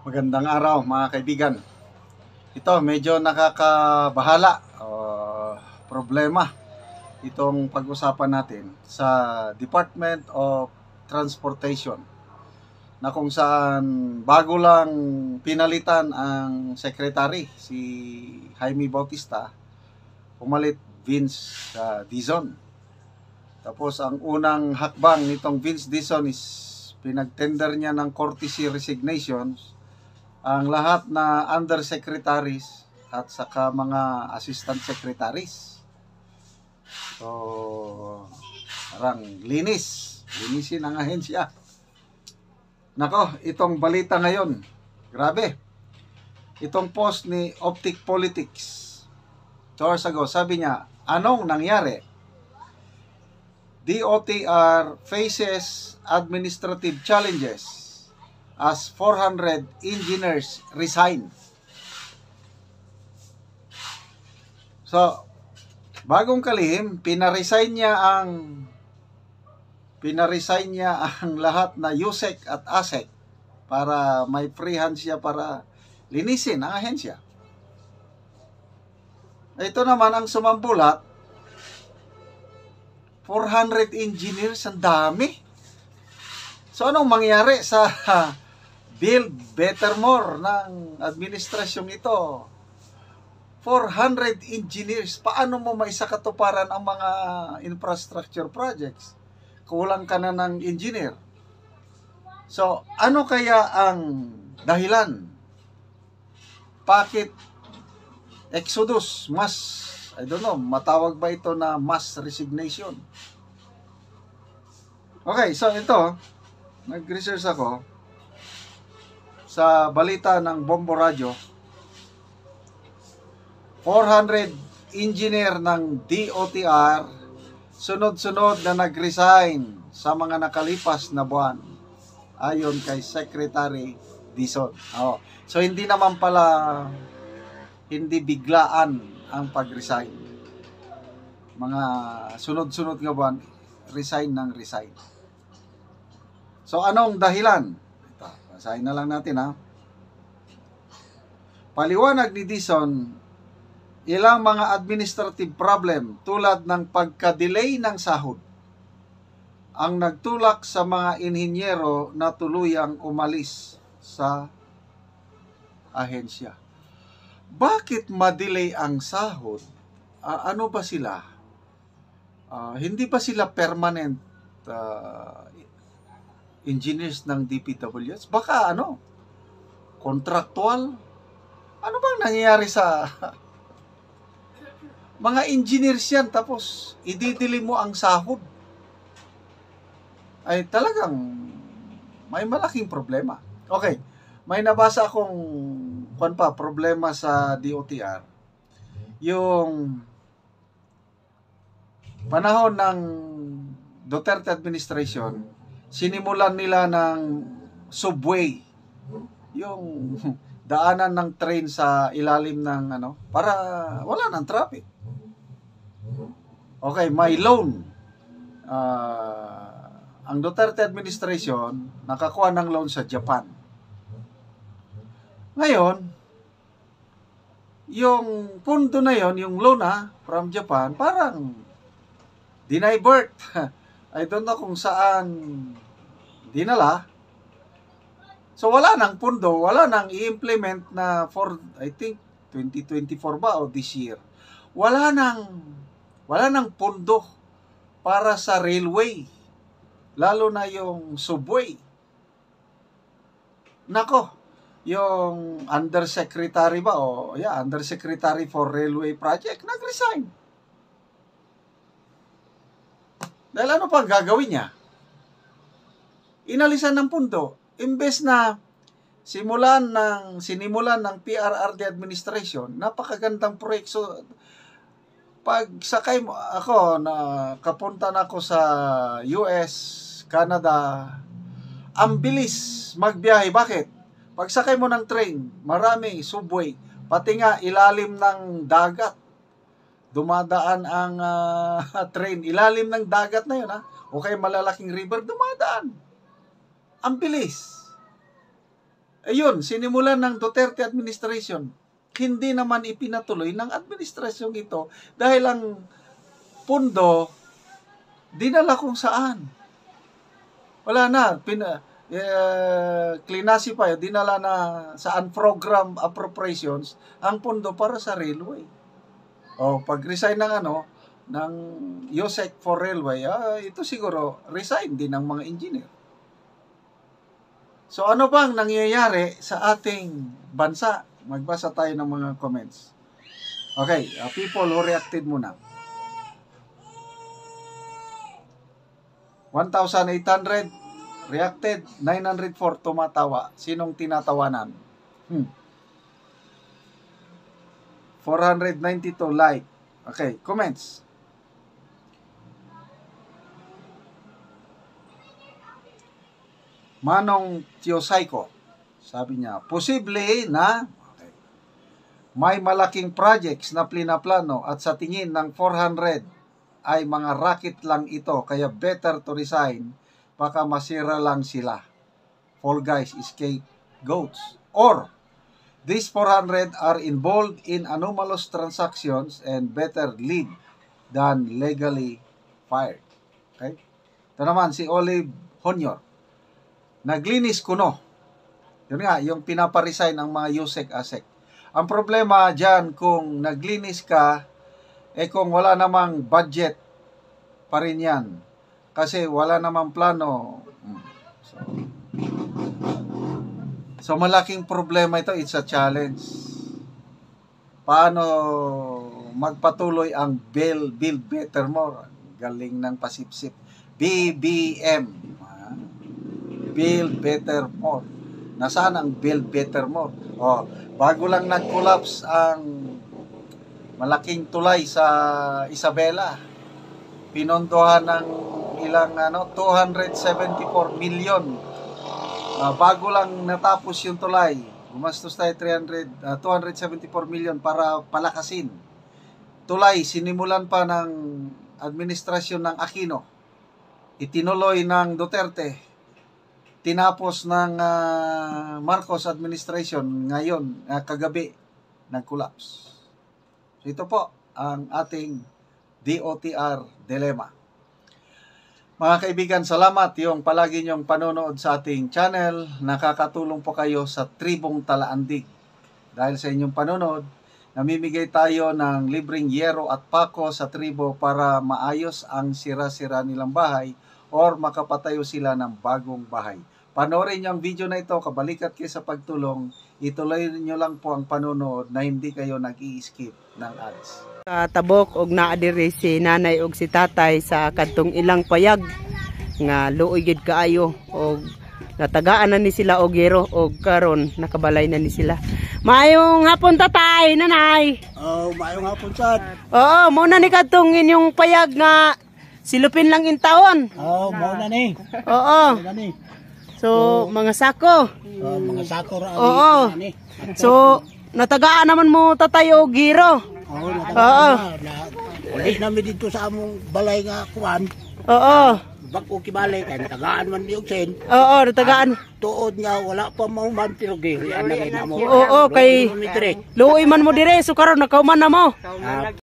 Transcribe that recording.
Magandang araw mga kaibigan. Ito medyo nakakabahala problema itong pag-usapan natin sa Department of Transportation, na kung saan bago lang pinalitan ang secretary, si Jaime Bautista, pumalit Vince Dizon. Tapos ang unang hakbang nitong Vince Dizon is pinagtender niya ng courtesy resignations ang lahat na undersecretaries at saka mga assistant secretaries. So, parang linisin ang ahensya. Nako, itong balita ngayon, grabe. Itong post ni Optic Politics 2 hours ago, sabi niya, anong nangyari? DOTR faces administrative challenges as 400 engineers resign. So, bagong kalihim, pinaresign niya ang lahat na USEC at ASEC para may free hand siya para linisin ang ahensya. Ito naman ang sumambulat, 400 engineers, ang dami. So, anong mangyari sa Build Better More ng administrasyong ito? 400 engineers, paano mo maisakatuparan ang mga infrastructure projects? Kulang ka na ng engineer. So, ano kaya ang dahilan? Bakit exodus, matawag ba ito na mass resignation? Okay, so ito, nag-research ako sa balita ng Bombo Radio. 400 engineer ng DOTR sunod-sunod na nag-resign sa mga nakalipas na buwan, ayon kay Secretary Dizon. So hindi naman pala, hindi biglaan ang pag-resign. Mga sunod-sunod nga buwan, resign. So anong dahilan? Ito, basahin na lang natin ha. Paliwanag ni Dizon, ilang mga administrative problem tulad ng pagka-delay ng sahod ang nagtulak sa mga inhinyero na tuluyang umalis sa ahensya. Bakit ma-delay ang sahod? Ano ba sila? Hindi ba sila permanent engineers ng DPWH? Baka contractual? Ano bang nangyayari sa mga engineers yan, tapos ididili mo ang sahod? Ay talagang may malaking problema. Okay, may nabasa akong problema sa DOTR. Yung panahon ng Duterte administration, sinimulan nila ng subway, yung daanan ng train sa ilalim ng para wala ng traffic. Okay, may loan. Ang Duterte administration nakakuha ng loan sa Japan. Ngayon, yung punto na yon, yung loan from Japan, parang dinivert. I don't know kung saan dinala. So wala nang pundo, wala nang i-implement na for, I think, 2024 ba o this year. Wala nang pundo para sa railway, lalo na yung subway. Nako, yung undersecretary ba undersecretary for railway project nag-resign. Dahil ano pang gagawin niya? Inalisan ng pundo. Imbes na sinimulan ng PRRD administration, napakagandang proyekto. Pag sakay mo ako, kapunta na ako sa US, Canada, ang bilis magbiyahe. Bakit? Pag sakay mo ng train, marami subway, pati nga ilalim ng dagat. Dumadaan ang train, ilalim ng dagat na yun o kaya malalaking river, dumadaan. Ang bilis. Ayun, sinimulan ng Duterte administration. Hindi naman ipinatuloy ng administrasyong ito dahil ang pundo dinala kung saan. Wala na, classify, dinala na sa unprogrammed appropriations ang pundo para sa railway. O pag-resign ng ng USEC for railway, ito siguro resign din ng mga engineer. So ano bang nangyayari sa ating bansa? Magbasa tayo ng mga comments. Okay, people who reacted muna. 1,800 reacted, 904 tumatawa. Sinong tinatawanan? 492 like. Okay, comments. Manong Tiosaiko, sabi niya, posible na may malaking projects na plinaplano at sa tingin ng 400 ay mga racket lang ito, kaya better to resign, baka masira lang sila. Fall guys, escape goats. Or, these 400 are involved in anomalous transactions and better leave than legally fired. Okay? Ito naman, si Olive Honyor. Naglinis kuno. Yun nga, yung pinaparesign ng mga USEC-ASEC. Ang problema dyan, kung naglinis ka, kung wala namang budget pa rin yan. Kasi wala namang plano. So malaking problema ito. It's a challenge. Paano magpatuloy ang Build Better More? Galing ng pasipsip. BBM. Build Better More. Nasaan ang Build Better More? Bago lang nag-collapse ang malaking tulay sa Isabela. Pinondohan ng ilang 274 million. Bago lang natapos yung tulay, gumastos tayo 274 million para palakasin. Tulay, sinimulan pa ng administrasyon ng Aquino. Itinuloy ng Duterte. Tinapos ng Marcos administration ngayon, kagabi, nag-collapse. So ito po ang ating DOTR dilemma. Mga kaibigan, salamat yung palagi nyong panonood sa ating channel. Nakakatulong po kayo sa Tribong Talaandig. Dahil sa inyong panonood, namimigay tayo ng libreng yero at pako sa tribo para maayos ang sira-sira nilang bahay or makapatayo sila ng bagong bahay. Panoorin nyo ang video na ito, kabalikat kayo sa pagtulong, ituloy nyo lang po ang panonood na hindi kayo nag-i-skip ng ads. Tabok og naa diri si nanay og si tatay sa kadtong ilang payag nga luoy gid kaayo og natagaan na ni sila og yero og karon nakabalay na ni sila. Maayong hapon tatay, nanay. Maayong hapon sad. Oo, mo na ni kadtong inyong payag nga silupin lang in taon. Mao na ni. Oo. So, mga sako. Mga sako ra ni. So, natagaan naman mo tatay og giro. Oo. Uli namin dito sa among balay nga kuwan. Oo. Bako kibalay kay natagaan man ni Ogsen. Oo, natagaan. Tuod nga wala pa mauman pero giri ana kay namo. Oo, kay luoy man mo dire so karon nakauman na mo.